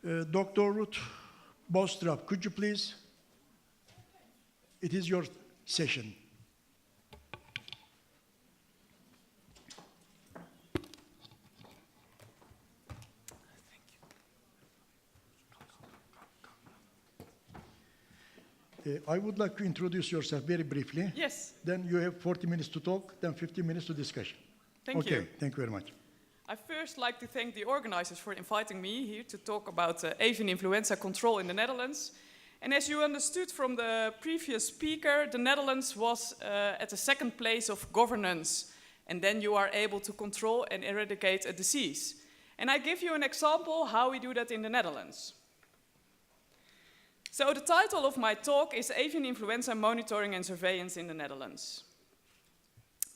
Dr. Ruth Bouwstra, could you please? It is your session. I would like to introduce yourself very briefly. Yes. Then you have 40 minutes to talk, then 15 minutes to discussion. Thank you. Okay, thank you very much. I first like to thank the organizers for inviting me here to talk about avian influenza control in the Netherlands. And as you understood from the previous speaker, the Netherlands was at the second place of governance. And then you are able to control and eradicate a disease. And I give you an example how we do that in the Netherlands. So the title of my talk is Avian Influenza Monitoring and Surveillance in the Netherlands.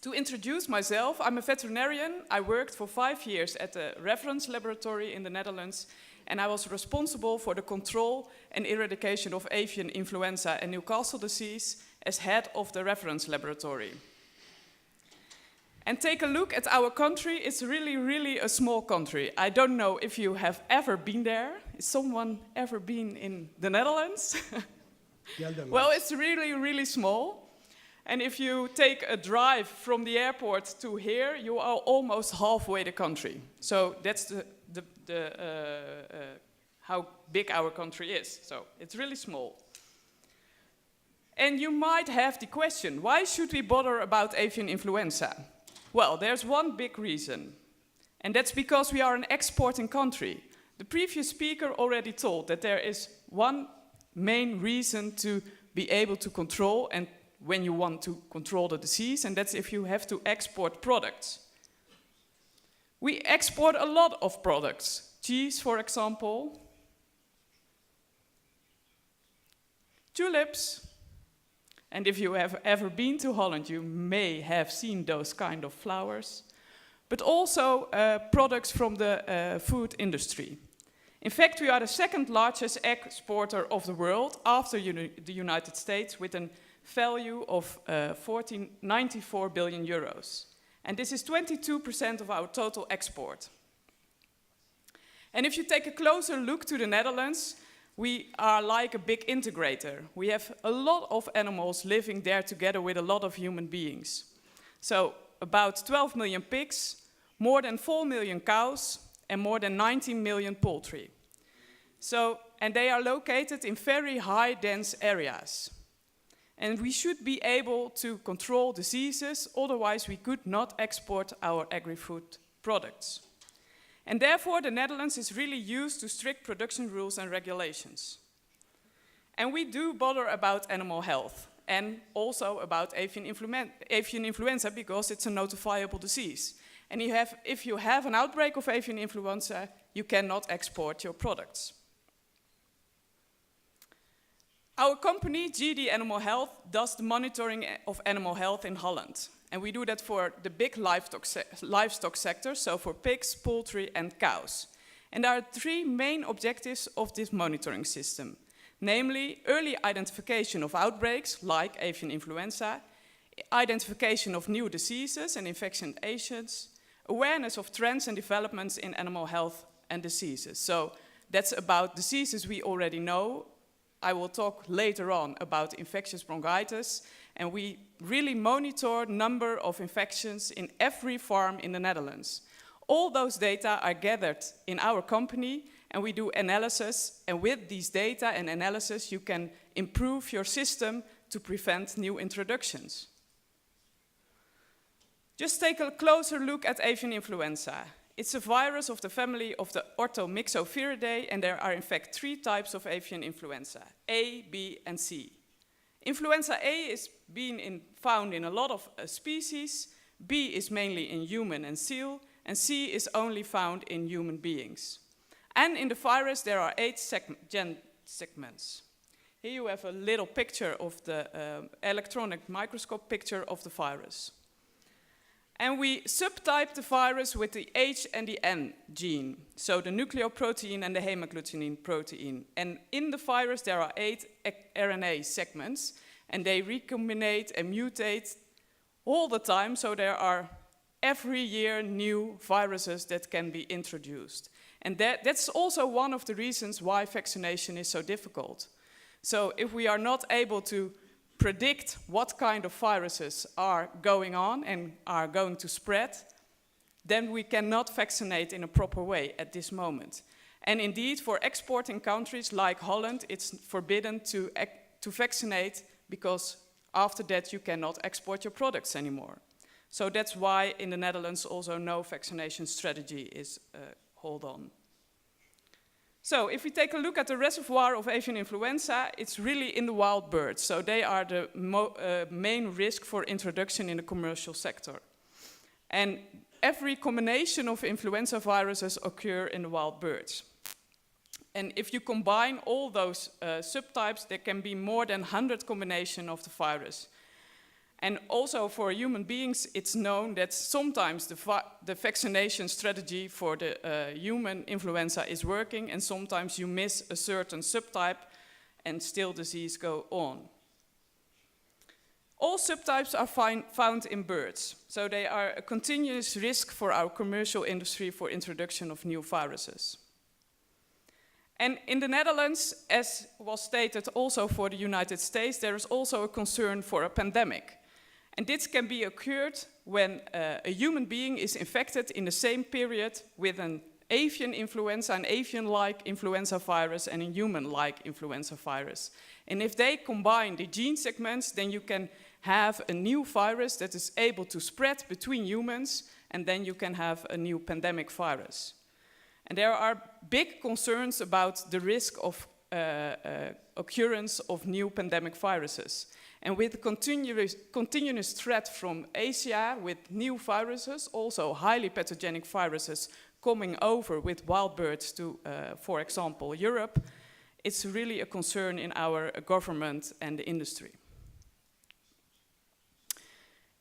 To introduce myself, I'm a veterinarian. I worked for 5 years at the reference laboratory in the Netherlands, and I was responsible for the control and eradication of avian influenza and Newcastle disease as head of the reference laboratory. And take a look at our country. It's really, really a small country. I don't know if you have ever been there. Has someone ever been in the Netherlands? Well, it's really, really small. And if you take a drive from the airport to here, you are almost halfway the country. So that's how big our country is. So it's really small. And you might have the question, why should we bother about avian influenza? Well, there's one big reason, and that's because we are an exporting country. The previous speaker already told that there is one main reason to be able to control and when you want to control the disease, and that's if you have to export products. We export a lot of products. Cheese, for example. Tulips. And if you have ever been to Holland, you may have seen those kind of flowers. But also products from the food industry. In fact, we are the second largest exporter of the world after the United States with a value of 94 billion euros. And this is 22% of our total export. And if you take a closer look to the Netherlands, we are like a big integrator. We have a lot of animals living there together with a lot of human beings. So about 12 million pigs, more than 4 million cows, and more than 19 million poultry. So, and they are located in very high dense areas. And we should be able to control diseases, otherwise we could not export our agri-food products. And therefore, the Netherlands is really used to strict production rules and regulations. And we do bother about animal health and also about avian influenza because it's a notifiable disease. And if you have an outbreak of avian influenza, you cannot export your products. Our company, GD Animal Health, does the monitoring of animal health in Holland. And we do that for the big livestock sector, so for pigs, poultry, and cows. And there are 3 main objectives of this monitoring system. Namely, early identification of outbreaks, like avian influenza, identification of new diseases and infection agents, awareness of trends and developments in animal health and diseases. So that's about diseases we already know. I will talk later on about infectious bronchitis, and we really monitor number of infections in every farm in the Netherlands. All those data are gathered in our company, and we do analysis, and with these data and analysis, you can improve your system to prevent new introductions. Just take a closer look at avian influenza. It's a virus of the family of the Orthomyxoviridae, and there are in fact 3 types of avian influenza, A, B, and C. Influenza A is found in a lot of species, B is mainly in human and seal, and C is only found in human beings. And in the virus there are 8 gen segments. Here you have a little picture of the electronic microscope picture of the virus. And we subtype the virus with the H and the N gene, so the nucleoprotein and the hemagglutinin protein. And in the virus there are 8 RNA segments, and they recombinate and mutate all the time, so there are every year new viruses that can be introduced. And that's also one of the reasons why vaccination is so difficult. So if we are not able to predict what kind of viruses are going on and are going to spread, then we cannot vaccinate in a proper way at this moment. And indeed, for exporting countries like Holland, it's forbidden to vaccinate, because after that you cannot export your products anymore. So that's why in the Netherlands also no vaccination strategy is held on. So if we take a look at the reservoir of avian influenza, it's really in the wild birds. So they are the main risk for introduction in the commercial sector. And every combination of influenza viruses occur in the wild birds. And if you combine all those subtypes, there can be more than 100 combinations of the virus. And also for human beings, it's known that sometimes the vaccination strategy for the human influenza is working, and sometimes you miss a certain subtype and still disease go on. All subtypes are found in birds, so they are a continuous risk for our commercial industry for introduction of new viruses. And in the Netherlands, as was stated also for the United States, there is also a concern for a pandemic. And this can be occurred when a human being is infected in the same period with an avian influenza, an avian-like influenza virus, and a human-like influenza virus. And if they combine the gene segments, then you can have a new virus that is able to spread between humans, and then you can have a new pandemic virus. And there are big concerns about the risk of occurrence of new pandemic viruses. And with the continuous threat from Asia with new viruses, also highly pathogenic viruses coming over with wild birds to, for example, Europe, it's really a concern in our government and the industry.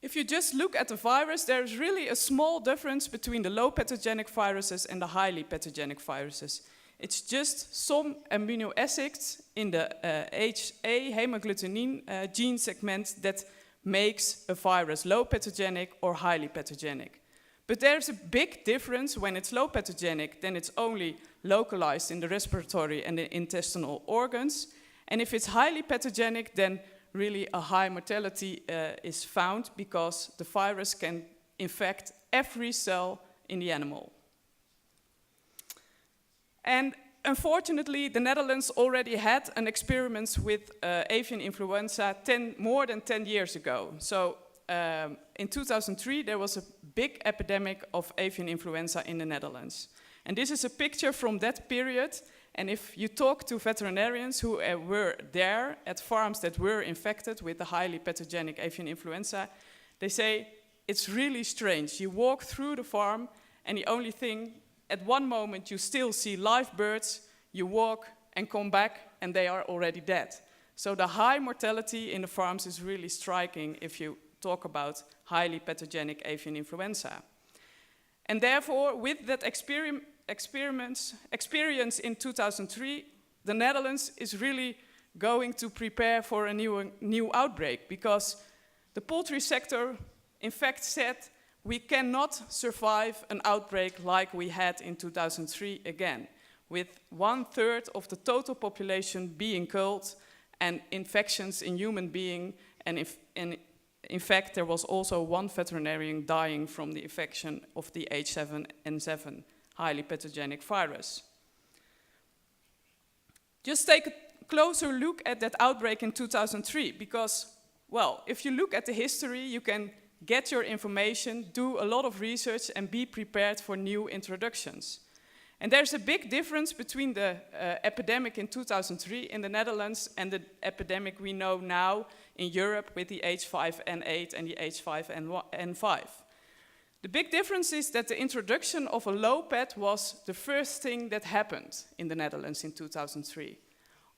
If you just look at the virus, there is really a small difference between the low pathogenic viruses and the highly pathogenic viruses. It's just some amino acids in the HA hemagglutinin gene segment that makes a virus low pathogenic or highly pathogenic. But there's a big difference when it's low pathogenic, then it's only localized in the respiratory and the intestinal organs. And if it's highly pathogenic, then really a high mortality is found because the virus can infect every cell in the animal. And unfortunately, the Netherlands already had an experiment with avian influenza more than 10 years ago. So in 2003, there was a big epidemic of avian influenza in the Netherlands. And this is a picture from that period. And if you talk to veterinarians who were there at farms that were infected with the highly pathogenic avian influenza, they say it's really strange. You walk through the farm and the only thing, at one moment you still see live birds, you walk and come back and they are already dead. So the high mortality in the farms is really striking if you talk about highly pathogenic avian influenza. And therefore, with that experience in 2003, the Netherlands is really going to prepare for a new outbreak, because the poultry sector, in fact, said we cannot survive an outbreak like we had in 2003 again, with 1/3 of the total population being killed and infections in human being, and in fact, there was also one veterinarian dying from the infection of the H7N7 highly pathogenic virus. Just take a closer look at that outbreak in 2003, because, well, if you look at the history, you can get your information, do a lot of research, and be prepared for new introductions. And there's a big difference between the epidemic in 2003 in the Netherlands and the epidemic we know now in Europe with the H5N8 and the H5N5. The big difference is that the introduction of a low pet was the first thing that happened in the Netherlands in 2003.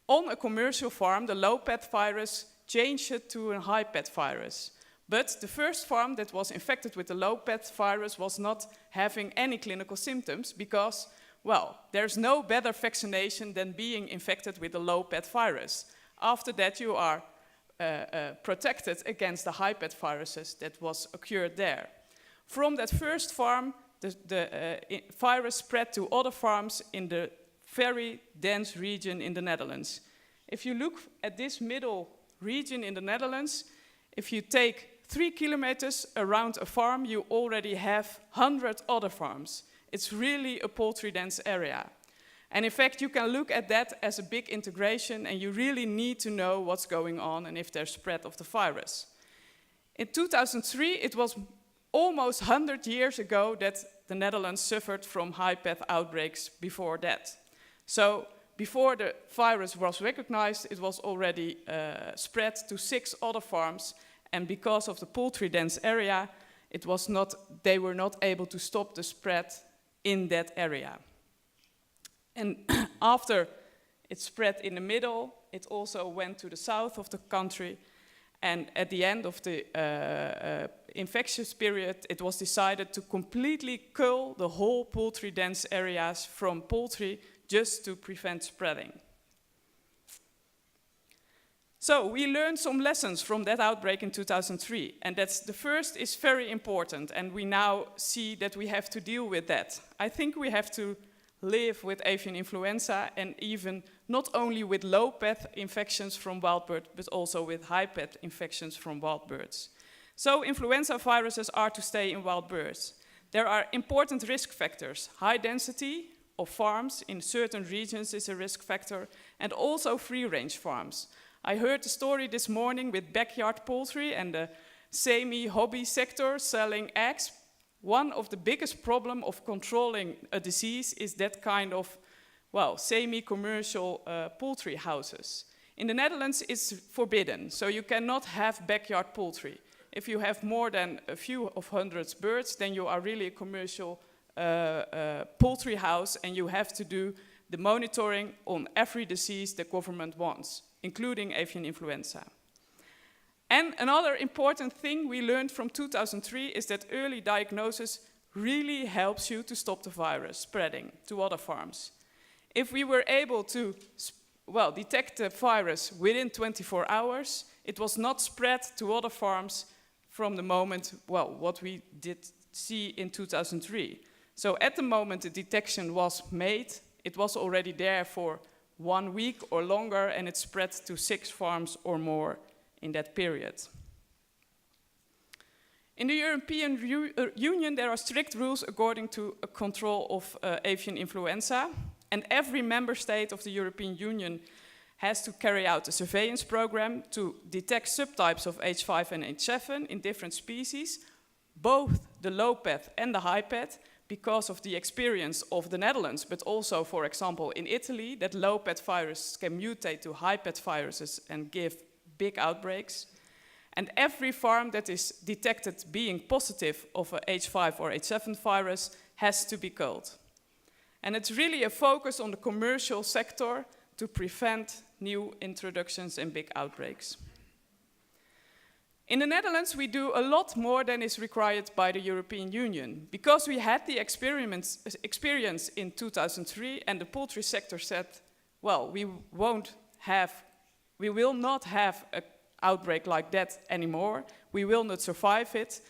On a commercial farm, the low pet virus changed it to a high pet virus. But the first farm that was infected with the low pet virus was not having any clinical symptoms because, well, there's no better vaccination than being infected with the low pet virus. After that, you are protected against the high pet viruses that was occurred there. From that first farm, the virus spread to other farms in the very dense region in the Netherlands. If you look at this middle region in the Netherlands, if you take 3 kilometers around a farm, you already have 100 other farms. It's really a poultry-dense area. And in fact, you can look at that as a big integration, and you really need to know what's going on and if there's spread of the virus. In 2003, it was almost 100 years ago that the Netherlands suffered from high-path outbreaks before that. So before the virus was recognized, it was already spread to 6 other farms, and because of the poultry-dense area, they were not able to stop the spread in that area. And after it spread in the middle, it also went to the south of the country, and at the end of the infectious period, it was decided to completely cull the whole poultry-dense areas from poultry just to prevent spreading. So we learned some lessons from that outbreak in 2003, and the first is very important, and we now see that we have to deal with that. I think we have to live with avian influenza, and even not only with low-path infections from wild birds, but also with high-path infections from wild birds. So influenza viruses are to stay in wild birds. There are important risk factors. High density of farms in certain regions is a risk factor, and also free-range farms. I heard the story this morning with backyard poultry and the semi-hobby sector selling eggs. One of the biggest problems of controlling a disease is that kind of, well, semi-commercial poultry houses. In the Netherlands, it's forbidden, so you cannot have backyard poultry. If you have more than a few of hundreds birds, then you are really a commercial poultry house, and you have to do the monitoring on every disease the government wants, including avian influenza. And another important thing we learned from 2003 is that early diagnosis really helps you to stop the virus spreading to other farms. If we were able to detect the virus within 24 hours, it was not spread to other farms from the moment, what we did see in 2003. So at the moment the detection was made, it was already there for 1 week or longer, and it spread to 6 farms or more in that period. In the European Union, there are strict rules according to a control of avian influenza, and every member state of the European Union has to carry out a surveillance program to detect subtypes of H5 and H7 in different species, both the low-path and the high-path, because of the experience of the Netherlands, but also, for example, in Italy, that low-path viruses can mutate to high-path viruses and give big outbreaks. And every farm that is detected being positive of a H5 or H7 virus has to be culled. And it's really a focus on the commercial sector to prevent new introductions and big outbreaks. In the Netherlands, we do a lot more than is required by the European Union. Because we had the experience in 2003, and the poultry sector said, well, we will not have an outbreak like that anymore. We will not survive it.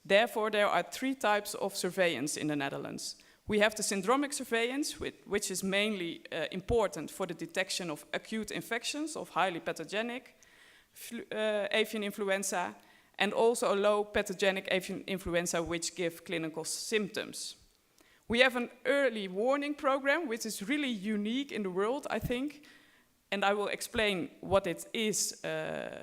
Therefore, there are 3 types of surveillance in the Netherlands. We have the syndromic surveillance, which is mainly important for the detection of acute infections of highly pathogenic avian influenza, and also a low pathogenic avian influenza which give clinical symptoms. We have an early warning program which is really unique in the world, I think, and I will explain what it is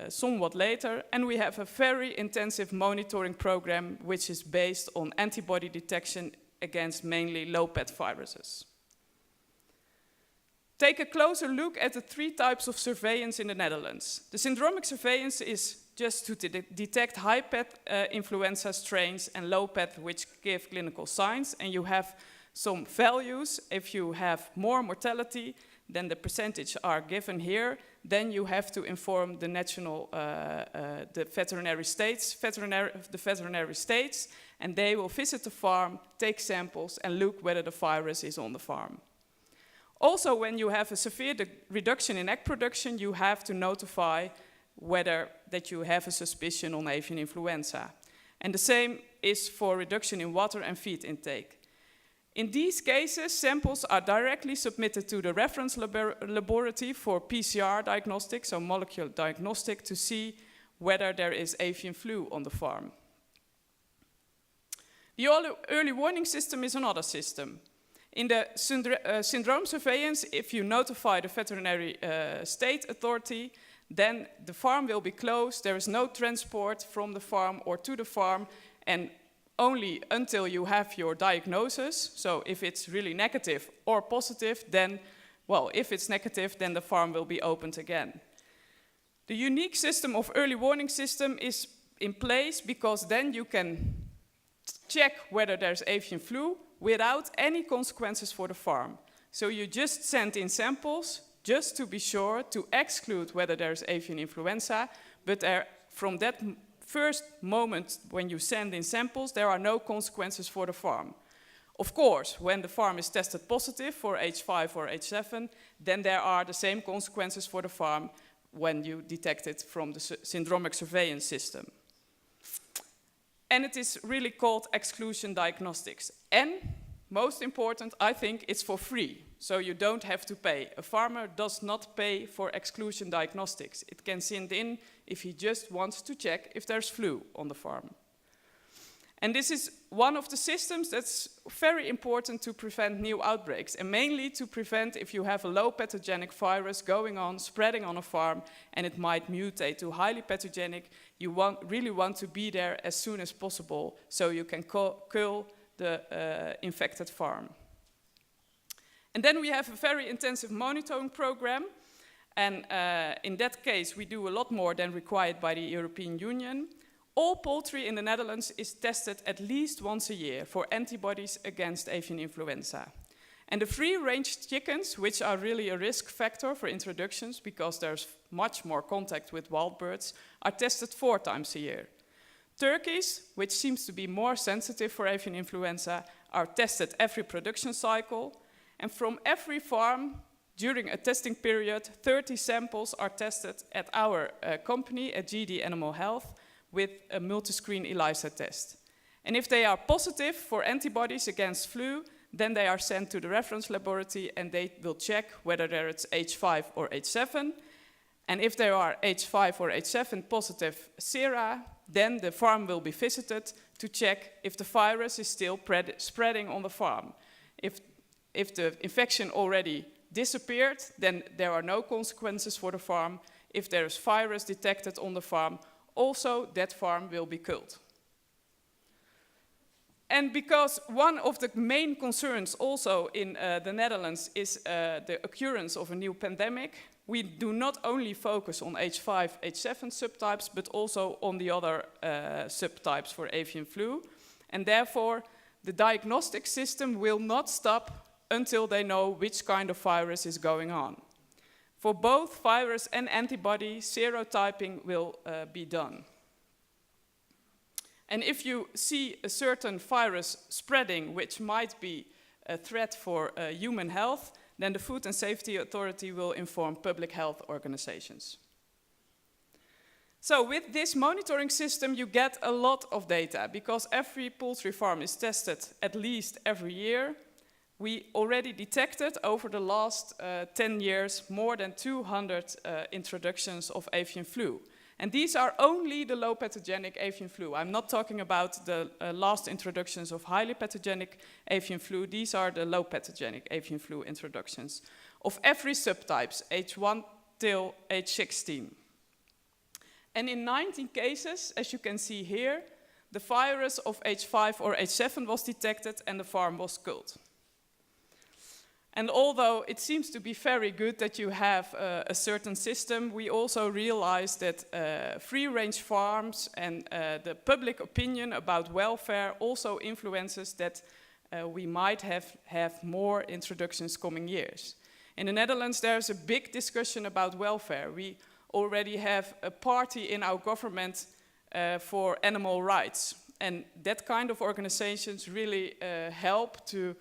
somewhat later. And we have a very intensive monitoring program which is based on antibody detection against mainly low-path viruses. Take a closer look at the 3 types of surveillance in the Netherlands. The syndromic surveillance is just to detect high-path influenza strains and low-path which give clinical signs, and you have some values. If you have more mortality than the percentage are given here, then you have to inform the national, the veterinary states, and they will visit the farm, take samples, and look whether the virus is on the farm. Also, when you have a severe reduction in egg production, you have to notify whether that you have a suspicion on avian influenza. And the same is for reduction in water and feed intake. In these cases, samples are directly submitted to the reference laboratory for PCR diagnostics, so molecular diagnostic, to see whether there is avian flu on the farm. The early warning system is another system. In the syndrome surveillance, if you notify the veterinary state authority, then the farm will be closed, there is no transport from the farm or to the farm, and only until you have your diagnosis. So if it's really negative or positive, then, well, if it's negative, then the farm will be opened again. The unique system of early warning system is in place because then you can check whether there's avian flu without any consequences for the farm. So you just send in samples just to be sure to exclude whether there's avian influenza, but from that first moment when you send in samples, there are no consequences for the farm. Of course, when the farm is tested positive for H5 or H7, then there are the same consequences for the farm when you detect it from the syndromic surveillance system. And it is really called exclusion diagnostics. And most important, I think, it's for free. So you don't have to pay. A farmer does not pay for exclusion diagnostics. It can send in if he just wants to check if there's flu on the farm. And this is one of the systems that's very important to prevent new outbreaks, and mainly to prevent if you have a low pathogenic virus going on, spreading on a farm, and it might mutate to highly pathogenic. You really want to be there as soon as possible so you can kill the infected farm. And then we have a very intensive monitoring program. And in that case, we do a lot more than required by the European Union. All poultry in the Netherlands is tested at least once a year for antibodies against avian influenza. And the free-range chickens, which are really a risk factor for introductions because there's much more contact with wild birds, are tested 4 times a year. Turkeys, which seems to be more sensitive for avian influenza, are tested every production cycle. And from every farm, during a testing period, 30 samples are tested at our company, at GD Animal Health, with a multi-screen ELISA test. And if they are positive for antibodies against flu, then they are sent to the reference laboratory and they will check whether there is H5 or H7. And if there are H5 or H7 positive sera, then the farm will be visited to check if the virus is still spreading on the farm. If the infection already disappeared, then there are no consequences for the farm. If there is virus detected on the farm, also that farm will be killed. And because one of the main concerns also in the Netherlands is the occurrence of a new pandemic, we do not only focus on H5, H7 subtypes, but also on the other subtypes for avian flu. And therefore, the diagnostic system will not stop until they know which kind of virus is going on. For both virus and antibody, serotyping will be done. And if you see a certain virus spreading, which might be a threat for human health, then the Food and Safety Authority will inform public health organizations. So with this monitoring system, you get a lot of data, because every poultry farm is tested at least every year. We already detected over the last 10 years more than 200 introductions of avian flu. And these are only the low pathogenic avian flu. I'm not talking about the last introductions of highly pathogenic avian flu. These are the low pathogenic avian flu introductions of every subtypes, H1 till H16. And in 19 cases, as you can see here, the virus of H5 or H7 was detected and the farm was killed. And although it seems to be very good that you have a certain system, we also realize that free-range farms and the public opinion about welfare also influences that we might have more introductions coming years. In the Netherlands, there's a big discussion about welfare. We already have a party in our government for animal rights. And that kind of organizations really help to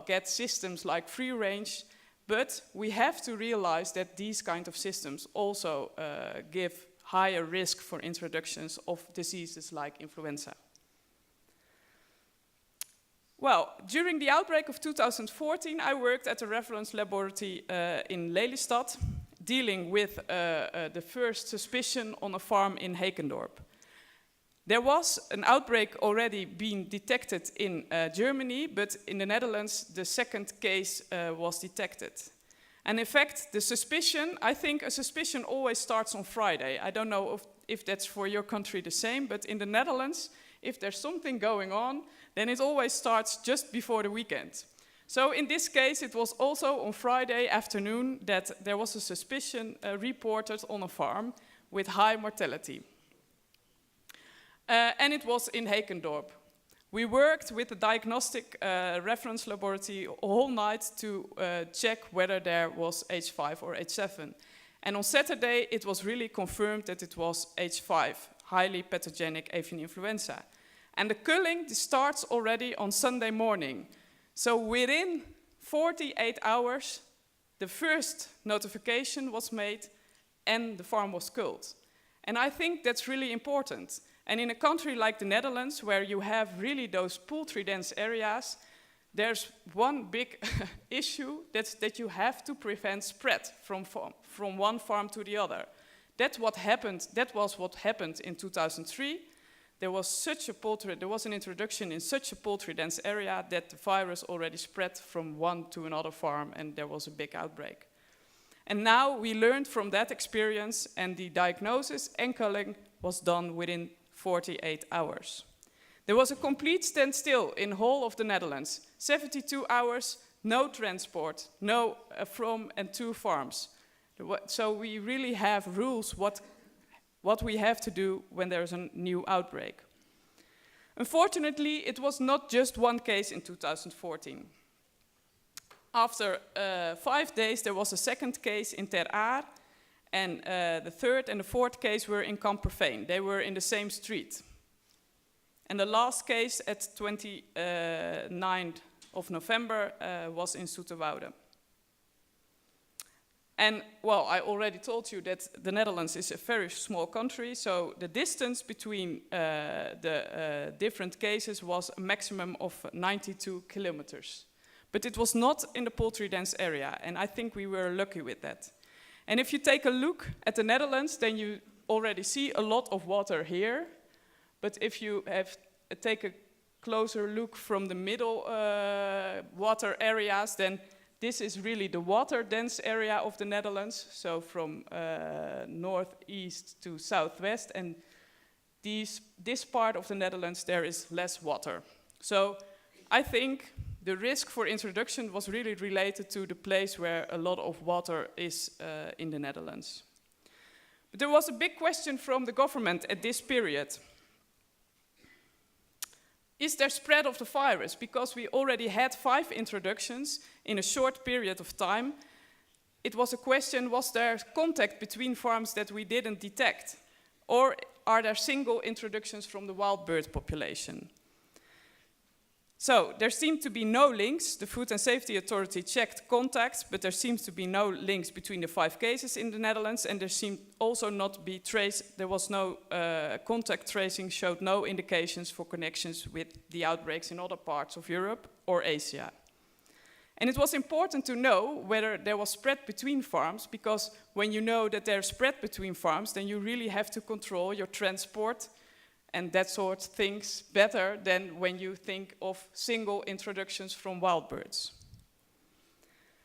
get systems like free range, but we have to realize that these kind of systems also give higher risk for introductions of diseases like influenza. Well, during the outbreak of 2014, I worked at a reference laboratory in Lelystad, dealing with the first suspicion on a farm in Hekendorp. There was an outbreak already being detected in Germany, but in the Netherlands, the second case was detected. And in fact, the suspicion, I think a suspicion always starts on Friday. I don't know if that's for your country the same, but in the Netherlands, if there's something going on, then it always starts just before the weekend. So in this case, it was also on Friday afternoon that there was a suspicion reported on a farm with high mortality. And it was in Hekendorp. We worked with the diagnostic reference laboratory all night to check whether there was H5 or H7. And on Saturday, it was really confirmed that it was H5, highly pathogenic avian influenza. And the culling starts already on Sunday morning. So within 48 hours, the first notification was made and the farm was culled. And I think that's really important. And in a country like the Netherlands, where you have really those poultry-dense areas, there's one big issue, that's that you have to prevent spread from one farm to the other. That was what happened in 2003. There was an introduction in such a poultry-dense area that the virus already spread from one to another farm, and there was a big outbreak. And now we learned from that experience, and the diagnosis and culling was done within 48 hours. There was a complete standstill in the whole of the Netherlands. 72 hours, no transport, no from and to farms. So we really have rules what we have to do when there's a new outbreak. Unfortunately, it was not just one case in 2014. After 5 days, there was a second case in Ter Aar, and the third and the fourth case were in Kamperveen. They were in the same street. And the last case at 29th of November was in Zoeterwoude. And, well, I already told you that the Netherlands is a very small country, so the distance between the different cases was a maximum of 92 kilometers. But it was not in the poultry-dense area, and I think we were lucky with that. And if you take a look at the Netherlands, then you already see a lot of water here. But if you take a closer look from the middle water areas, then this is really the water-dense area of the Netherlands, so from northeast to southwest, and this part of the Netherlands, there is less water. So I think the risk for introduction was really related to the place where a lot of water is in the Netherlands. But there was a big question from the government at this period. Is there spread of the virus? Because we already had 5 introductions in a short period of time. It was a question, was there contact between farms that we didn't detect? Or are there single introductions from the wild bird population? So there seemed to be no links. The Food and Safety Authority checked contacts, but there seems to be no links between the 5 cases in the Netherlands, and there seemed also not to be there was no contact tracing, showed no indications for connections with the outbreaks in other parts of Europe or Asia. And it was important to know whether there was spread between farms, because when you know that there's spread between farms, then you really have to control your transport and that sort of things better than when you think of single introductions from wild birds.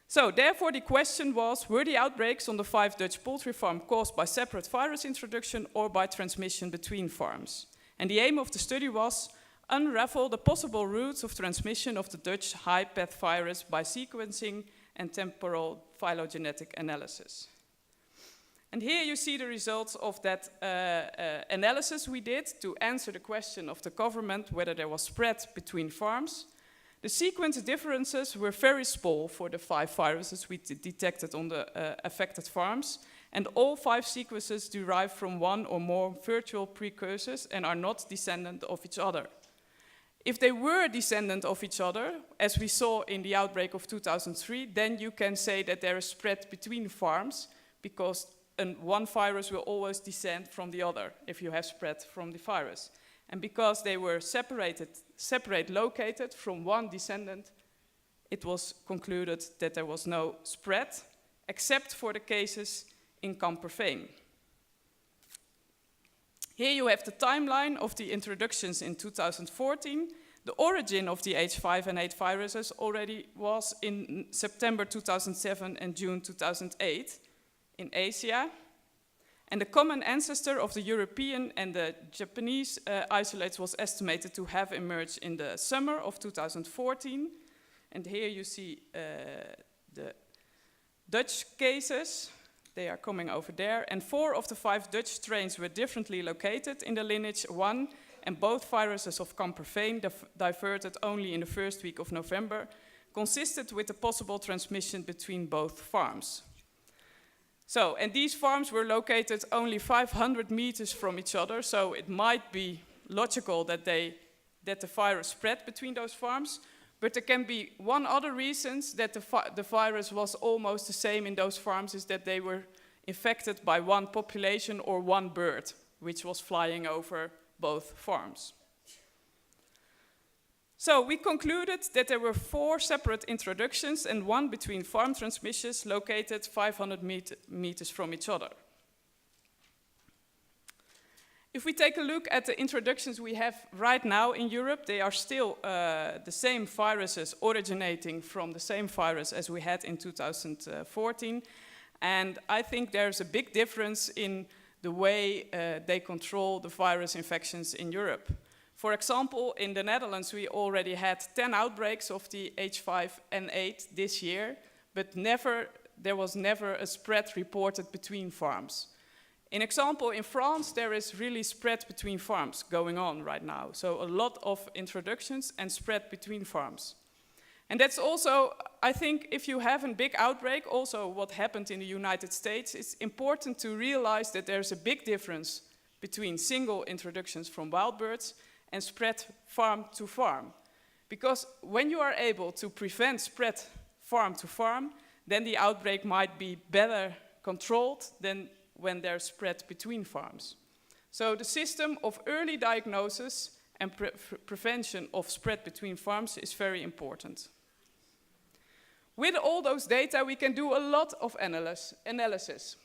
So therefore the question was, were the outbreaks on the 5 Dutch poultry farms caused by separate virus introduction or by transmission between farms? And the aim of the study was unravel the possible routes of transmission of the Dutch high-path virus by sequencing and temporal phylogenetic analysis. And here you see the results of that analysis we did to answer the question of the government whether there was spread between farms. The sequence differences were very small for the 5 viruses we detected on the affected farms, and all 5 sequences derive from one or more virtual precursors and are not descendant of each other. If they were descendant of each other, as we saw in the outbreak of 2003, then you can say that there is spread between farms, because one virus will always descend from the other if you have spread from the virus. And because they were separate located from one descendant, it was concluded that there was no spread, except for the cases in Kamperveen. Here you have the timeline of the introductions in 2014. The origin of the H5N8 viruses already was in September 2007 and June 2008 in Asia. And the common ancestor of the European and the Japanese isolates was estimated to have emerged in the summer of 2014. And here you see the Dutch cases. They are coming over there. And 4 of the 5 Dutch strains were differently located in the lineage 1. And both viruses of Kamperveen, diverted only in the first week of November, consisted with a possible transmission between both farms. So, and these farms were located only 500 meters from each other, so it might be logical that the virus spread between those farms, but there can be one other reason that the virus was almost the same in those farms, is that they were infected by one population or one bird, which was flying over both farms. So we concluded that there were 4 separate introductions and 1 between farm transmissions located 500 meters from each other. If we take a look at the introductions we have right now in Europe, they are still the same viruses originating from the same virus as we had in 2014. And I think there's a big difference in the way they control the virus infections in Europe. For example, in the Netherlands, we already had 10 outbreaks of the H5N8 this year, but there was never a spread reported between farms. In example, in France, there is really spread between farms going on right now. So a lot of introductions and spread between farms. And that's also, I think, if you have a big outbreak, also what happened in the United States, it's important to realize that there's a big difference between single introductions from wild birds and spread farm to farm. Because when you are able to prevent spread farm to farm, then the outbreak might be better controlled than when they're spread between farms. So the system of early diagnosis and prevention of spread between farms is very important. With all those data, we can do a lot of analysis.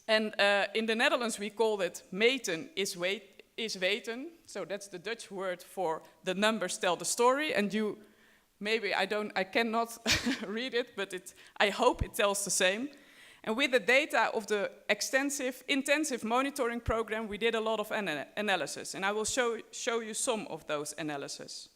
And in the Netherlands, we call it meten is weten. So that's the Dutch word for the numbers tell the story. And you, maybe I cannot read it, but I hope it tells the same. And with the data of the intensive monitoring program, we did a lot of analysis. And I will show you some of those analyses.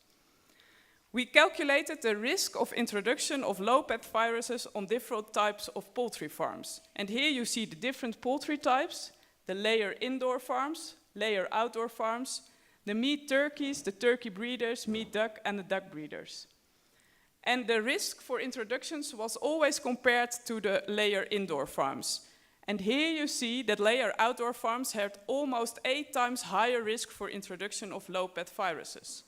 We calculated the risk of introduction of low-path viruses on different types of poultry farms. And here you see the different poultry types, the layer indoor farms, layer outdoor farms, the meat turkeys, the turkey breeders, meat duck, and the duck breeders. And the risk for introductions was always compared to the layer indoor farms. And here you see that layer outdoor farms had almost 8 times higher risk for introduction of low-path viruses.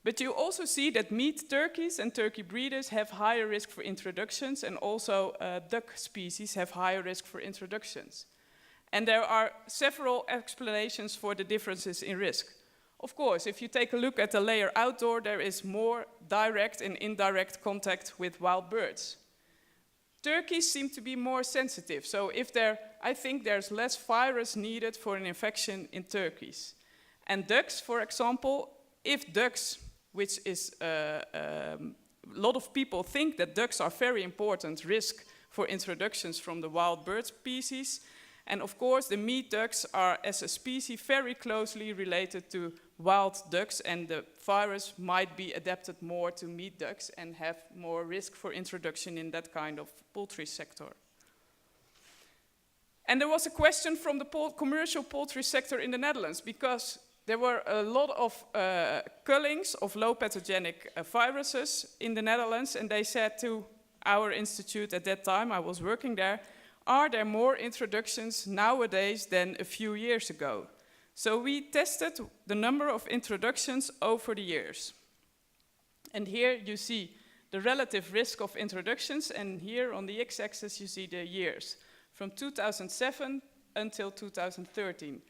But you also see that meat turkeys and turkey breeders have higher risk for introductions, and also duck species have higher risk for introductions. And there are several explanations for the differences in risk. Of course, if you take a look at the layer outdoor, there is more direct and indirect contact with wild birds. Turkeys seem to be more sensitive, so I think there's less virus needed for an infection in turkeys. And ducks, for example, if ducks, which is a lot of people think that ducks are very important risk for introductions from the wild bird species. And of course, the meat ducks are, as a species, very closely related to wild ducks, and the virus might be adapted more to meat ducks and have more risk for introduction in that kind of poultry sector. And there was a question from the commercial poultry sector in the Netherlands, because there were a lot of cullings of low pathogenic viruses in the Netherlands, and they said to our institute at that time, I was working there, are there more introductions nowadays than a few years ago? So we tested the number of introductions over the years. And here you see the relative risk of introductions, and here on the x-axis you see the years, from 2007 until 2013.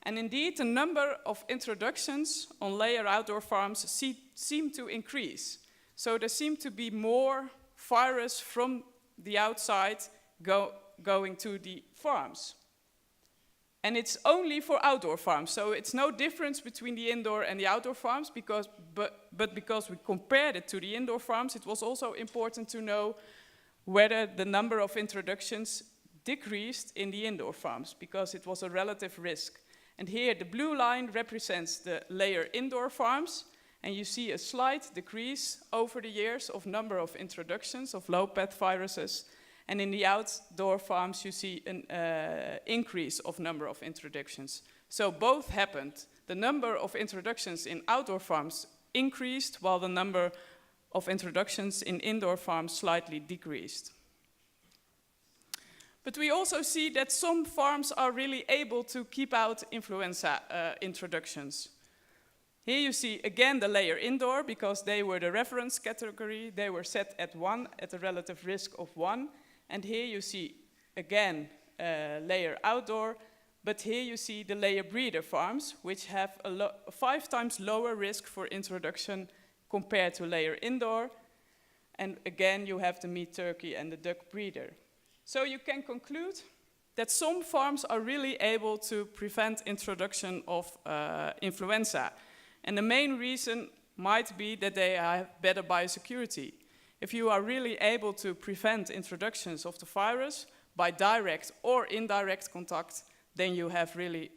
And indeed, the number of introductions on layer outdoor farms seem to increase. So there seem to be more virus from the outside going to the farms. And it's only for outdoor farms, so it's no difference between the indoor and the outdoor farms, but because we compared it to the indoor farms, it was also important to know whether the number of introductions decreased in the indoor farms, because it was a relative risk. And here the blue line represents the layer indoor farms, and you see a slight decrease over the years of number of introductions of low-path viruses. And in the outdoor farms, you see an increase of number of introductions. So both happened. The number of introductions in outdoor farms increased, while the number of introductions in indoor farms slightly decreased. But we also see that some farms are really able to keep out influenza introductions. Here you see again the layer indoor, because they were the reference category. They were set at 1, at a relative risk of 1. And here you see, again, layer outdoor, but here you see the layer breeder farms, which have a 5 times lower risk for introduction compared to layer indoor. And again, you have the meat turkey and the duck breeder. So you can conclude that some farms are really able to prevent introduction of influenza. And the main reason might be that they have better biosecurity. If you are really able to prevent introductions of the virus by direct or indirect contact, then you have really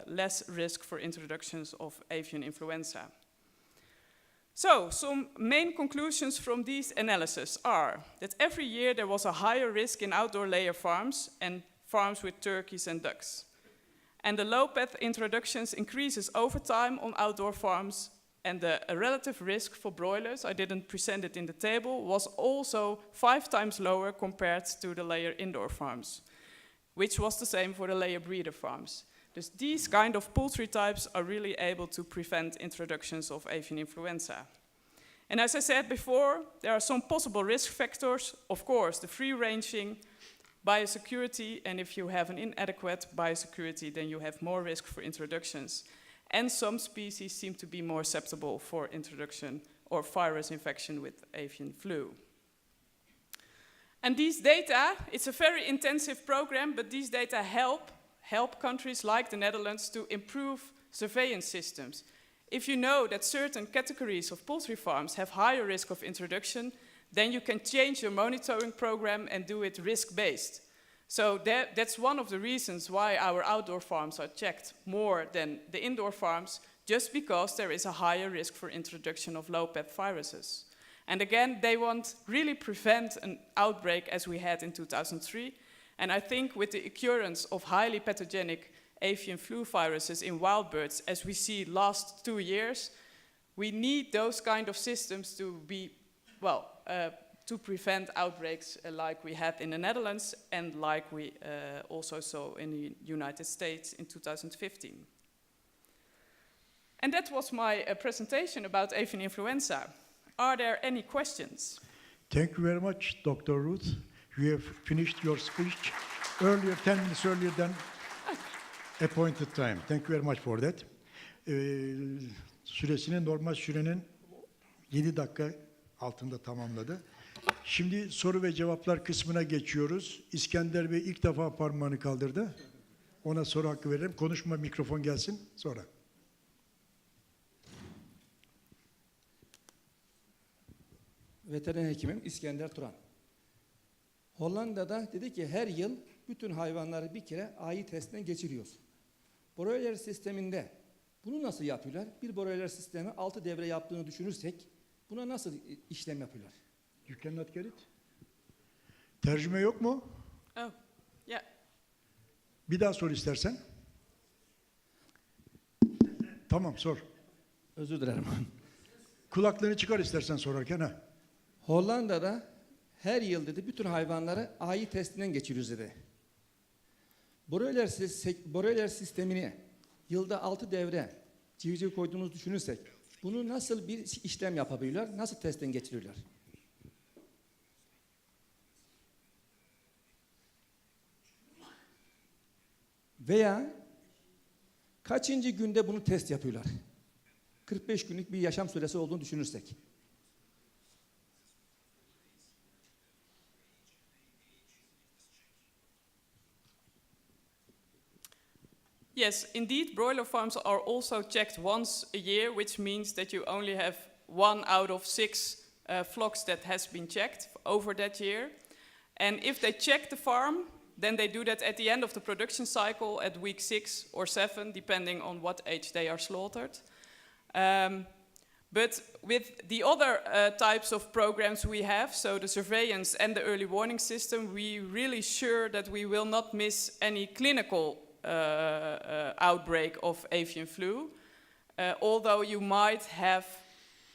less risk for introductions of avian influenza. So, some main conclusions from these analyses are that every year there was a higher risk in outdoor layer farms and farms with turkeys and ducks. And the low-path introductions increases over time on outdoor farms, and the relative risk for broilers, I didn't present it in the table, was also 5 times lower compared to the layer indoor farms, which was the same for the layer breeder farms. Dus these kind of poultry types are really able to prevent introductions of avian influenza. And as I said before, there are some possible risk factors. Of course, the free-ranging, biosecurity, and if you have an inadequate biosecurity, then you have more risk for introductions. And some species seem to be more susceptible for introduction or virus infection with avian flu. And these data, it's a very intensive program, but these data help countries like the Netherlands to improve surveillance systems. If you know that certain categories of poultry farms have higher risk of introduction, then you can change your monitoring program and do it risk-based. So that's one of the reasons why our outdoor farms are checked more than the indoor farms, just because there is a higher risk for introduction of low-path viruses. And again, they want really prevent an outbreak as we had in 2003. And I think with the occurrence of highly pathogenic avian flu viruses in wild birds, as we see last 2 years, we need those kind of systems to be, to prevent outbreaks like we had in the Netherlands and like we also saw in the United States in 2015. And that was my presentation about avian influenza. Are there any questions? Thank you very much, Dr. Ruth. You have finished your speech earlier, 10 minutes earlier than appointed time. Thank you very much for that. Süresini normal sürenin 7 dakika altında tamamladı. Şimdi soru ve cevaplar kısmına geçiyoruz. İskender Bey ilk defa parmağını kaldırdı. Ona soru hakkı veririm. Konuşma, mikrofon gelsin sonra. Veteriner hekimim İskender Turan. Hollanda'da dedi ki her yıl bütün hayvanları bir kere AI testinden geçiriyoruz. Broiler sisteminde bunu nasıl yapıyorlar? Bir broiler sistemi 6 devre yaptığını düşünürsek buna nasıl işlem yapıyorlar? You cannot get it. Tercüme yok mu? Oh, yeah. Bir daha sor istersen. Tamam, sor. Özür dilerim. Kulaklığını çıkar istersen sorarken ha. Hollanda'da her yıl dedi bütün hayvanları AI testinden geçiriyoruz dedi. Broiler sistemini yılda 6 devre civciv koyduğumuzu düşünürsek bunu nasıl bir işlem yapabiliyorlar? Nasıl testten geçiriyorlar? Veya Kaçıncı günde bunu test yapıyorlar? 45 günlük bir yaşam süresi olduğunu düşünürsek. Yes, indeed, broiler farms are also checked once a year, which means that you only have 1 out of 6 flocks that has been checked over that year. And if they check the farm, then they do that at the end of the production cycle at week 6 or 7, depending on what age they are slaughtered. But with the other types of programs we have, so the surveillance and the early warning system, we really sure that we will not miss any clinical outbreak of avian flu, although you might have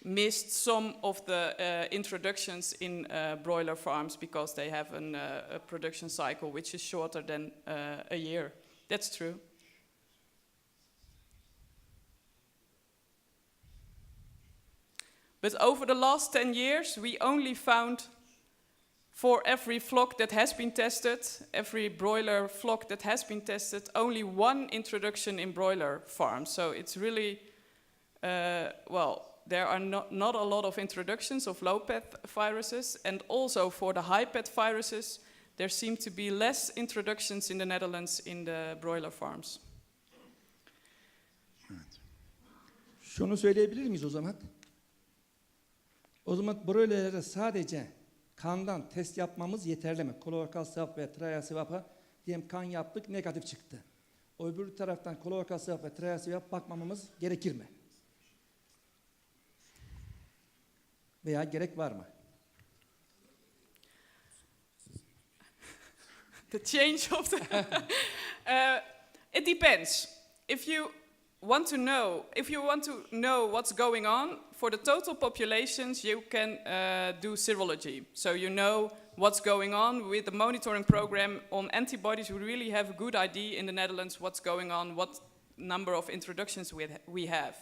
missed some of the introductions in broiler farms because they have a production cycle which is shorter than a year. That's true. But over the last 10 years, we only found for every flock that has been tested, every broiler flock that has been tested, only 1 introduction in broiler farms. So it's really, there are not a lot of introductions of low pet viruses, and also for the high pet viruses, there seem to be less introductions in the Netherlands in the broiler farms. Şunu söyleyebilir miyiz o zaman? O zaman broilerlere sadece kandan test yapmamız yeterli mi? Kolokal swab ve trial swab'a diyelim kan yaptık, negatif çıktı. O öbür taraftan kolokal swab ve trial swab bakmamamız gerekir mi? Veya gerek var mı? The change of the... it depends. If you want to know what's going on, for the total populations, you can do serology. So you know what's going on. With the monitoring program on antibodies, we really have a good idea in the Netherlands what's going on, what number of introductions we have.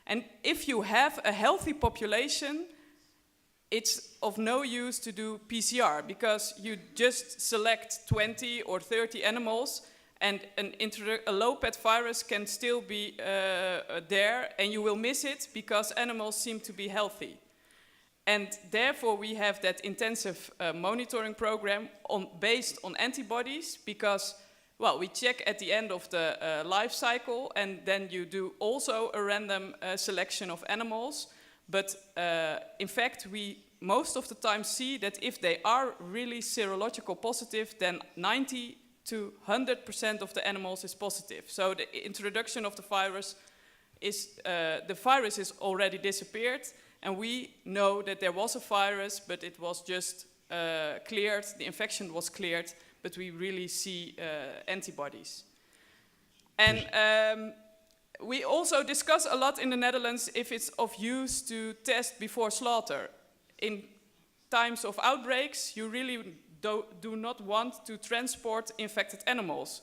And if you have a healthy population, it's of no use to do PCR because you just select 20 or 30 animals and a low pet virus can still be there and you will miss it because animals seem to be healthy. And therefore we have that intensive monitoring program based on antibodies because, well, we check at the end of the life cycle and then you do also a random selection of animals. But in fact, we most of the time see that if they are really serological positive, then 90 to 100% of the animals is positive. So the introduction of the virus is already disappeared, and we know that there was a virus, but it was just cleared. The infection was cleared, but we really see antibodies. And we also discuss a lot in the Netherlands if it's of use to test before slaughter. In times of outbreaks, you really do not want to transport infected animals.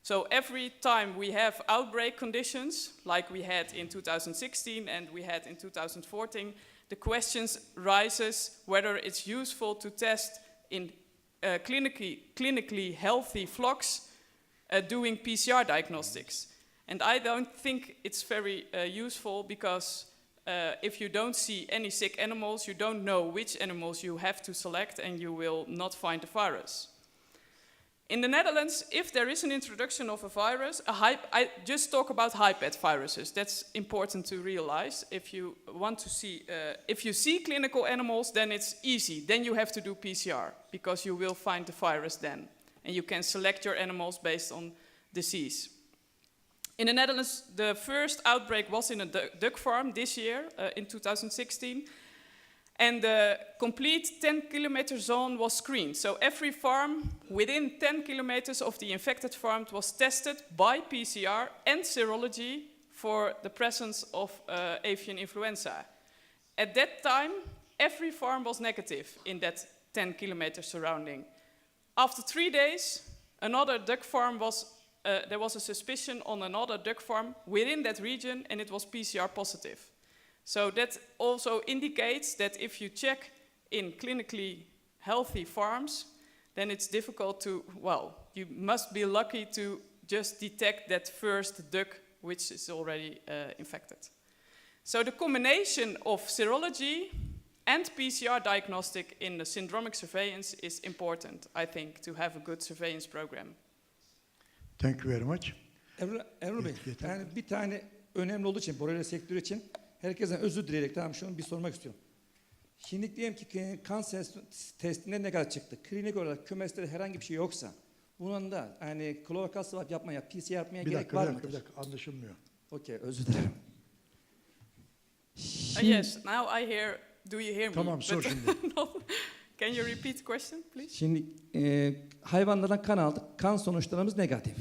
So every time we have outbreak conditions, like we had in 2016 and we had in 2014, the questions rises whether it's useful to test in clinically healthy flocks doing PCR diagnostics. And I don't think it's very useful because if you don't see any sick animals, you don't know which animals you have to select and you will not find the virus. In the Netherlands, if there is an introduction of a virus, I just talk about high pet viruses. That's important to realize. If you want to see, if you see clinical animals, then it's easy. Then you have to do PCR because you will find the virus then. And you can select your animals based on disease. In the Netherlands, the first outbreak was in a duck farm this year, in 2016. And the complete 10-kilometer zone was screened. So every farm within 10 kilometers of the infected farm was tested by PCR and serology for the presence of avian influenza. At that time, every farm was negative in that 10-kilometer surrounding. After 3 days, another duck farm there was a suspicion on another duck farm within that region, and it was PCR positive. So that also indicates that if you check in clinically healthy farms, then it's difficult to, well, you must be lucky to just detect that first duck which is already infected. So the combination of serology and PCR diagnostic in the syndromic surveillance is important, I think, to have a good surveillance program. Thank you very much. Erol Bey, Yeter. yani bir tane önemli olduğu için, borrelia sektörü için herkesten özür dileyerek tamam şunu bir sormak istiyorum. Şimdi diyelim ki kan testinde ne kadar çıktı? Klinik olarak kümeste herhangi bir şey yoksa bunun da yani klorokal swab yapmaya, PCR yapmaya gerek var mıdır? Bir dakika, anlaşılmıyor. Okey, özür dilerim. Yes, now I hear, do you hear me? Tamam, sor şimdi. No. Can you repeat the question, please? Şimdi hayvanlardan kan aldık, kan sonuçlarımız negatif.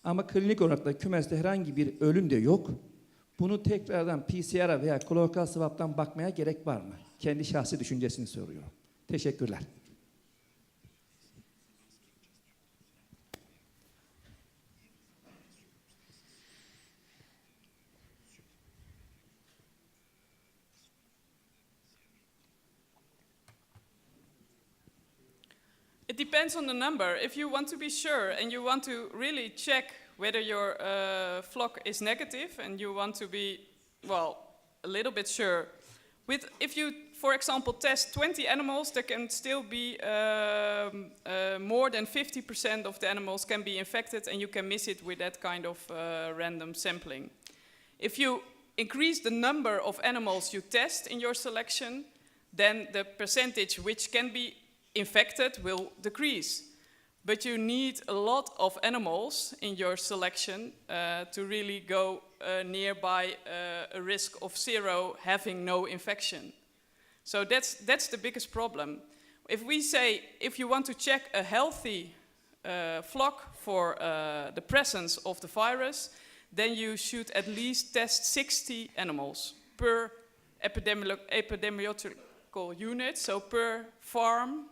Ama klinik olarak da kümeste herhangi bir ölüm de yok. Bunu tekrardan PCR'a veya klorokal swab'tan bakmaya gerek var mı? Kendi şahsi düşüncesini soruyorum. Teşekkürler. It depends on the number. If you want to be sure and you want to really check whether your flock is negative and you want to be, well, a little bit sure. If you, for example, test 20 animals, there can still be more than 50% of the animals can be infected and you can miss it with that kind of random sampling. If you increase the number of animals you test in your selection, then the percentage which can be infected will decrease. But you need a lot of animals in your selection to really go nearby a risk of zero having no infection. So that's the biggest problem. If we say, if you want to check a healthy flock for the presence of the virus, then you should at least test 60 animals per epidemiological unit, so per farm.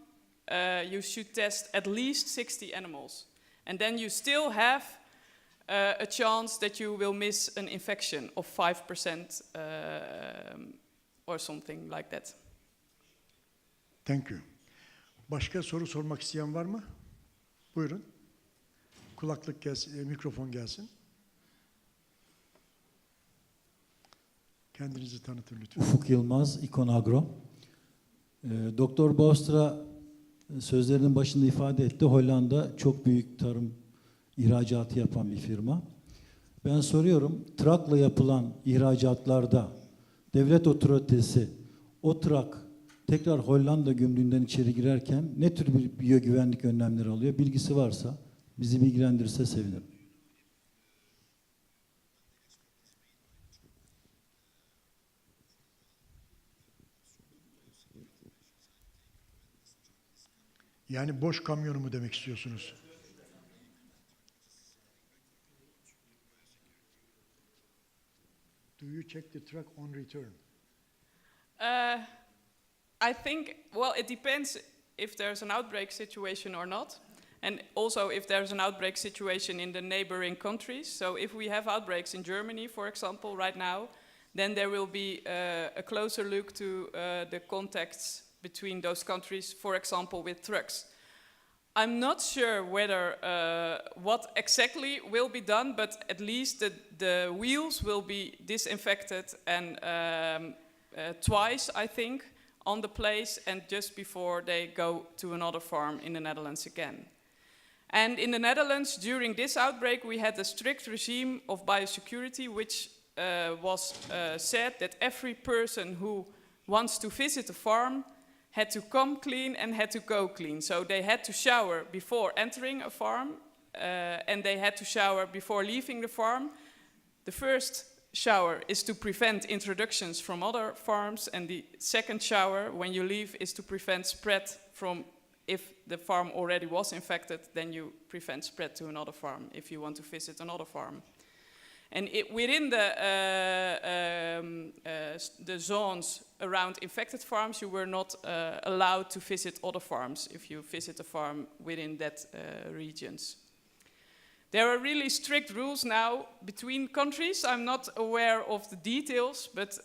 You should test at least 60 animals. And then you still have a chance that you will miss an infection of 5% or something like that. Thank you. Başka soru sormak isteyen var mı? Buyurun. Kulaklık gelsin, mikrofon gelsin. Kendinizi tanıtın lütfen. Ufuk Yılmaz, İkonagro. Doktor Bouwstra sözlerinin başında ifade etti. Hollanda çok büyük tarım ihracatı yapan bir firma. Ben soruyorum, trakla yapılan ihracatlarda devlet otoritesi o trak tekrar Hollanda gümrüğünden içeri girerken ne tür bir biyogüvenlik önlemleri alıyor? Bilgisi varsa bizi bilgilendirirse sevinirim. Yani boş kamyonu mu demek istiyorsunuz? Do you check the truck on return? I think, well, it depends if there's an outbreak situation or not. And also if there's an outbreak situation in the neighboring countries. So if we have outbreaks in Germany, for example, right now, then there will be a closer look to the contacts between those countries, for example, with trucks. I'm not sure whether what exactly will be done, but at least the wheels will be disinfected and twice, I think, on the place and just before they go to another farm in the Netherlands again. And in the Netherlands, during this outbreak, we had a strict regime of biosecurity, which was said that every person who wants to visit a farm had to come clean and had to go clean. So they had to shower before entering a farm, and they had to shower before leaving the farm. The first shower is to prevent introductions from other farms, and the second shower, when you leave, is to prevent spread from, if the farm already was infected, then you prevent spread to another farm if you want to visit another farm. And within the zones around infected farms, you were not allowed to visit other farms if you visit a farm within that regions. There are really strict rules now between countries. I'm not aware of the details, but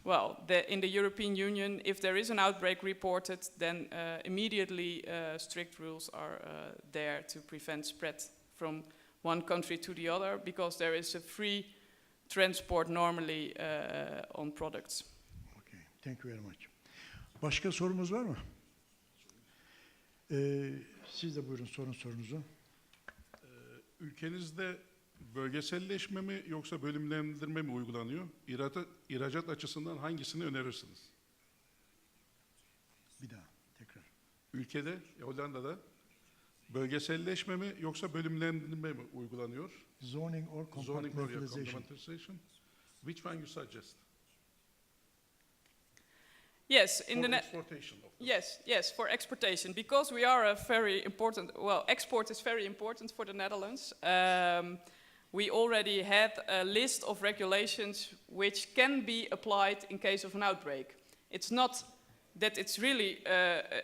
well, in the European Union, if there is an outbreak reported, then immediately strict rules are there to prevent spread from one country to the other, because there is a free transport normally on products. Okay, thank you very much. Başka sorumuz var mı? Siz de buyurun sorun sorunuzu. Ülkenizde bölgeselleşme mi yoksa bölümlendirme mi uygulanıyor? İhracat açısından hangisini önerirsiniz? Bir daha tekrar. Ülkede, Hollanda'da bölgeselleşme mi yoksa bölümlendirme mi uygulanıyor? Zoning or Zoning or compartmentalization. compartmentalization. Which one you suggest? Yes, in For the exportation of the yes, for exportation, because we are a very important. Well, export is very important for the Netherlands. We already had a list of regulations which can be applied in case of an outbreak. It's not that it's really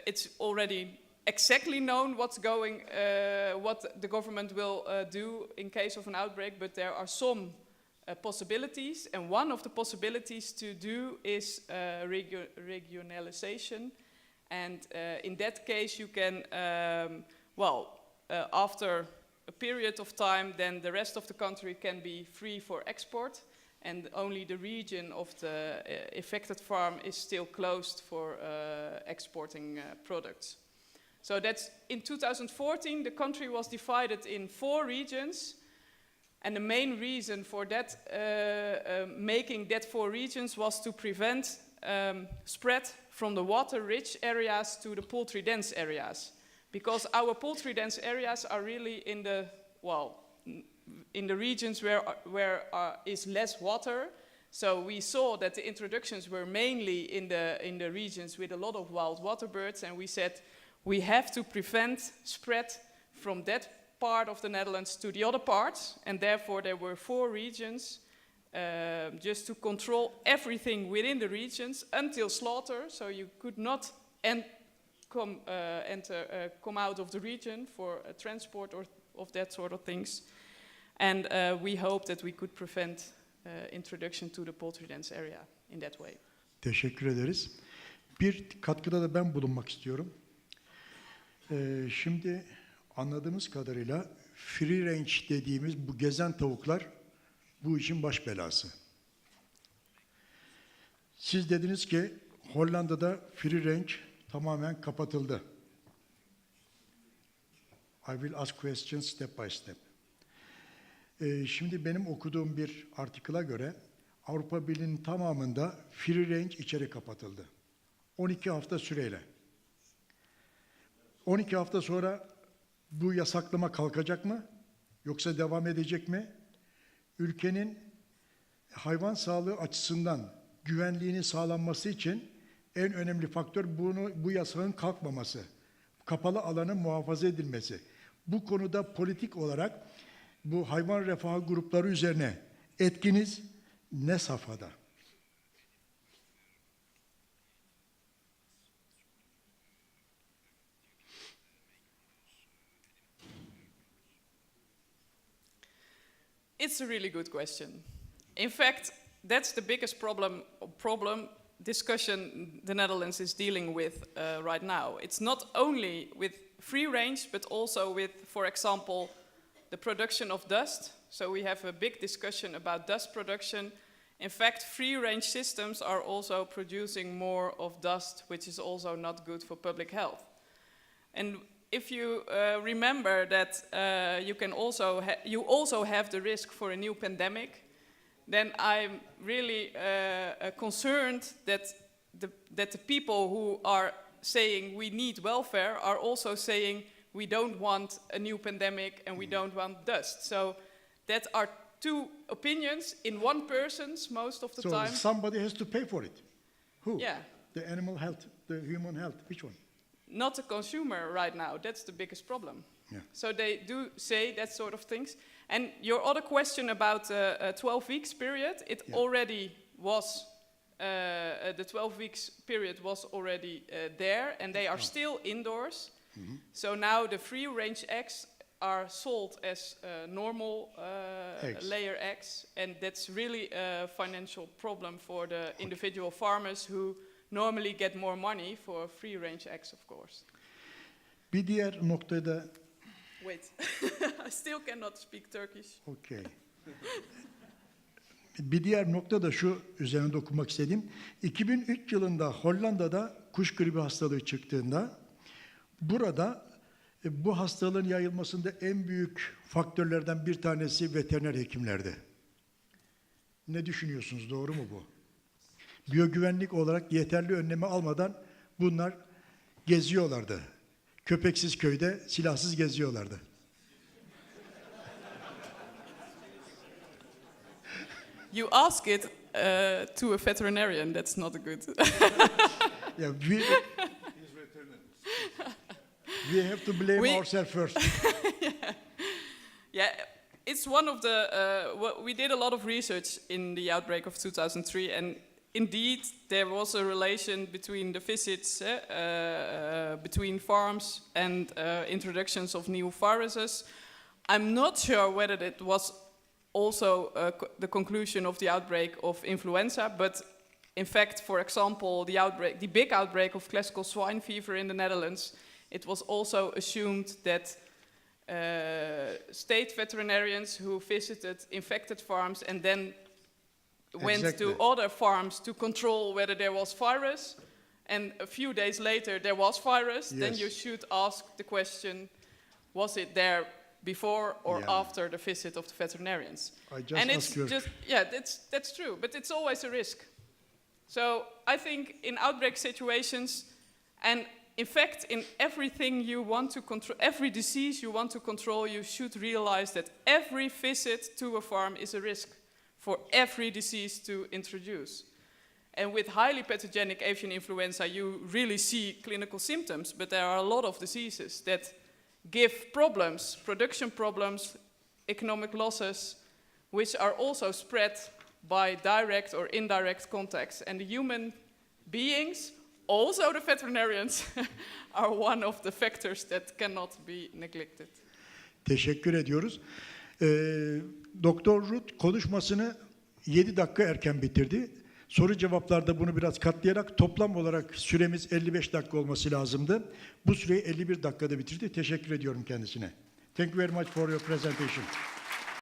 it's already exactly known what's going, what the government will do in case of an outbreak, but there are some possibilities, and one of the possibilities to do is regionalization, and in that case you can, after a period of time, then the rest of the country can be free for export, and only the region of the affected farm is still closed for exporting products. So that's in 2014 the country was divided in 4 regions. And the main reason for that, making that 4 regions, was to prevent spread from the water-rich areas to the poultry-dense areas. Because our poultry-dense areas are really in the regions where is less water. So we saw that the introductions were mainly in the regions with a lot of wild water birds, and we said we have to prevent spread from that part of the Netherlands to the other parts, and therefore there were 4 regions just to control everything within the regions until slaughter, so you could not come out of the region for transport or of that sort of things. And we hope that we could prevent introduction to the poultry dense area in that way. Teşekkür ederiz. Bir katkıda da ben bulunmak istiyorum. Şimdi anladığımız kadarıyla free range dediğimiz bu gezen tavuklar bu işin baş belası. Siz dediniz ki Hollanda'da free range tamamen kapatıldı. I will ask questions step by step. Şimdi benim okuduğum bir artikıla göre Avrupa Birliği'nin tamamında free range içeri kapatıldı. 12 hafta süreyle. 12 hafta sonra bu yasaklama kalkacak mı? Yoksa devam edecek mi? Ülkenin hayvan sağlığı açısından güvenliğini sağlanması için en önemli faktör bu yasağın kalkmaması. Kapalı alanın muhafaza edilmesi. Bu konuda politik olarak bu hayvan refahı grupları üzerine etkiniz ne safhada? It's a really good question. In fact, that's the biggest problem discussion the Netherlands is dealing with right now. It's not only with free range, but also with, for example, the production of dust. So we have a big discussion about dust production. In fact, free range systems are also producing more of dust, which is also not good for public health. And if you remember that you also have the risk for a new pandemic, then I'm really concerned that the people who are saying we need welfare are also saying we don't want a new pandemic and we don't want dust. So that are 2 opinions in one person's most of the time. So somebody has to pay for it. Who? Yeah. The animal health, the human health, which one? Not the consumer right now. That's the biggest problem. Yeah. So they do say that sort of things. And your other question about a 12 weeks period, it already was, the 12 weeks period was already there, and they are still indoors. Mm-hmm. So now the free range eggs are sold as normal layer eggs, and that's really a financial problem for the individual farmers who normally get more money for free range eggs, of course. Bir diğer noktada Wait, still cannot speak Turkish. Okay. Bir diğer nokta da şu, üzerine dokunmak istediğim. 2003 yılında Hollanda'da kuş gribi hastalığı çıktığında burada bu hastalığın yayılmasında en büyük faktörlerden bir tanesi veteriner hekimlerdi. Ne düşünüyorsunuz? Doğru mu bu? Biyogüvenlik olarak yeterli önlemi almadan bunlar geziyorlardı. Köpeksiz köyde silahsız geziyorlardı. You ask it to a veterinarian. That's not good. Yeah, we have to blame ourselves first. Yeah, it's one of the. We did a lot of research in the outbreak of 2003, and indeed there was a relation between the visits between farms and introductions of new viruses. I'm not sure whether it was also the conclusion of the outbreak of influenza, but in fact, for example, the big outbreak of classical swine fever in the Netherlands, it was also assumed that state veterinarians who visited infected farms and then went to other farms to control whether there was virus, and a few days later there was virus, then you should ask the question, was it there before or after the visit of the veterinarians? That's true, but it's always a risk. So I think in outbreak situations, and in fact in everything you want to control, every disease you want to control, you should realize that every visit to a farm is a risk for every disease to introduce. And with highly pathogenic avian influenza, you really see clinical symptoms, but there are a lot of diseases that give problems, production problems, economic losses, which are also spread by direct or indirect contacts. And the human beings, also the veterinarians, are one of the factors that cannot be neglected. Teşekkür ediyoruz. Doktor Ruth konuşmasını 7 dakika erken bitirdi. Soru cevaplarda bunu biraz katlayarak toplam olarak süremiz 55 dakika olması lazımdı. Bu süreyi 51 dakikada bitirdi. Teşekkür ediyorum kendisine. Thank you very much for your presentation.